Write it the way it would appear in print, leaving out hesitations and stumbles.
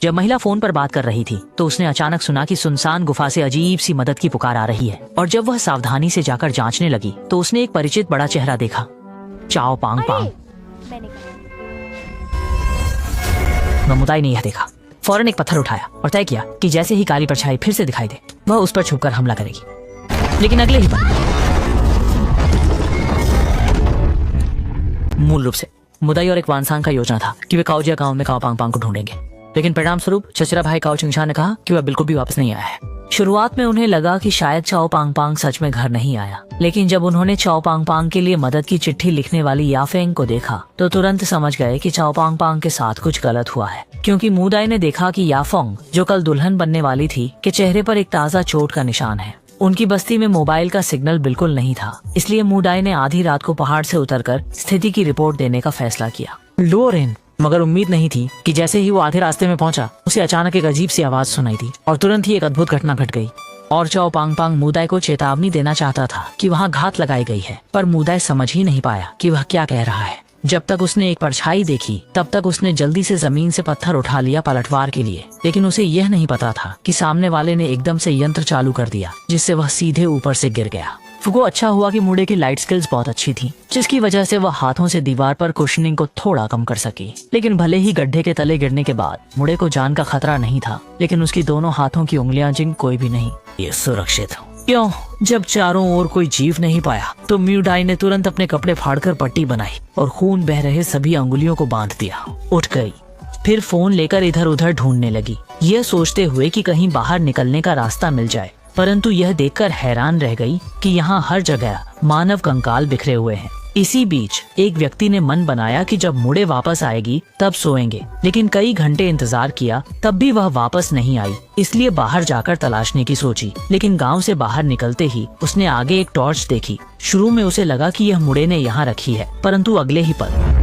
जब महिला फोन पर बात कर रही थी तो उसने अचानक सुना कि सुनसान गुफा से अजीब सी मदद की पुकार आ रही है, और जब वह सावधानी से जाकर जांचने लगी तो उसने एक परिचित बड़ा चेहरा देखा, चाओ पांग पांग। मुदाई ने यह देखा, फौरन एक पत्थर उठाया और तय किया कि जैसे ही काली परछाई फिर से दिखाई दे वह उस पर छुपकर हमला करेगी। लेकिन अगले ही पल मूल रूप से मुदाई और एक वानसांग का योजना था कि वे काओजिया गांव में काओ पांग पांग को ढूंढेंगे, लेकिन परिणाम स्वरूप चचेरा भाई काओ चिंगशा ने कहा कि वह बिल्कुल भी वापस नहीं आया है। शुरुआत में उन्हें लगा कि शायद चाओ पांग पांग सच में घर नहीं आया, लेकिन जब उन्होंने चाओ पांग पांग के लिए मदद की चिट्ठी लिखने वाली याफेंग को देखा तो तुरंत समझ गए कि चाओ पांग पांग के साथ कुछ गलत हुआ है, क्योंकि मुदाई ने देखा कि याफोंग, जो कल दुल्हन बनने वाली थी, के चेहरे पर एक ताज़ा चोट का निशान है। उनकी बस्ती में मोबाइल का सिग्नल बिल्कुल नहीं था, इसलिए मुदाई ने आधी रात को पहाड़ से उतरकर स्थिति की रिपोर्ट देने का फैसला किया। लोरेन, मगर उम्मीद नहीं थी कि जैसे ही वो आधे रास्ते में पहुंचा उसे अचानक एक अजीब सी आवाज सुनाई दी और तुरंत ही एक अद्भुत घटना घट गई। और चाओ पांग पांग मुदाई को चेतावनी देना चाहता था कि वहाँ घात लगाई गई है, पर मुदाई समझ ही नहीं पाया कि वह क्या कह रहा है। जब तक उसने एक परछाई देखी तब तक उसने जल्दी से जमीन से पत्थर उठा लिया पलटवार के लिए, लेकिन उसे यह नहीं पता था कि सामने वाले ने एकदम से यंत्र चालू कर दिया जिससे वह सीधे ऊपर से गिर गया। फुगो अच्छा हुआ कि मुड़े की लाइट स्किल्स बहुत अच्छी थी, जिसकी वजह से वह हाथों से दीवार पर कुशनिंग को थोड़ा कम कर सकी। लेकिन भले ही गड्ढे के तले गिरने के बाद मुड़े को जान का खतरा नहीं था, लेकिन उसकी दोनों हाथों की उंगलियां जिन कोई भी नहीं, ये सुरक्षित हो। क्यों? जब चारों ओर कोई जीव नहीं पाया तो म्यूडाई ने तुरंत अपने कपड़े फाड़कर पट्टी बनाई और खून बह रहे सभी अंगुलियों को बांध दिया। उठ गई, फिर फोन लेकर इधर उधर ढूंढने लगी, यह सोचते हुए कि कहीं बाहर निकलने का रास्ता मिल जाए, परंतु यह देखकर हैरान रह गई कि यहाँ हर जगह मानव कंकाल बिखरे हुए हैं। इसी बीच एक व्यक्ति ने मन बनाया कि जब मुड़े वापस आएगी तब सोएंगे, लेकिन कई घंटे इंतजार किया तब भी वह वापस नहीं आई, इसलिए बाहर जाकर तलाशने की सोची। लेकिन गांव से बाहर निकलते ही उसने आगे एक टॉर्च देखी। शुरू में उसे लगा कि यह मुड़े ने यहाँ रखी है, परंतु अगले ही पल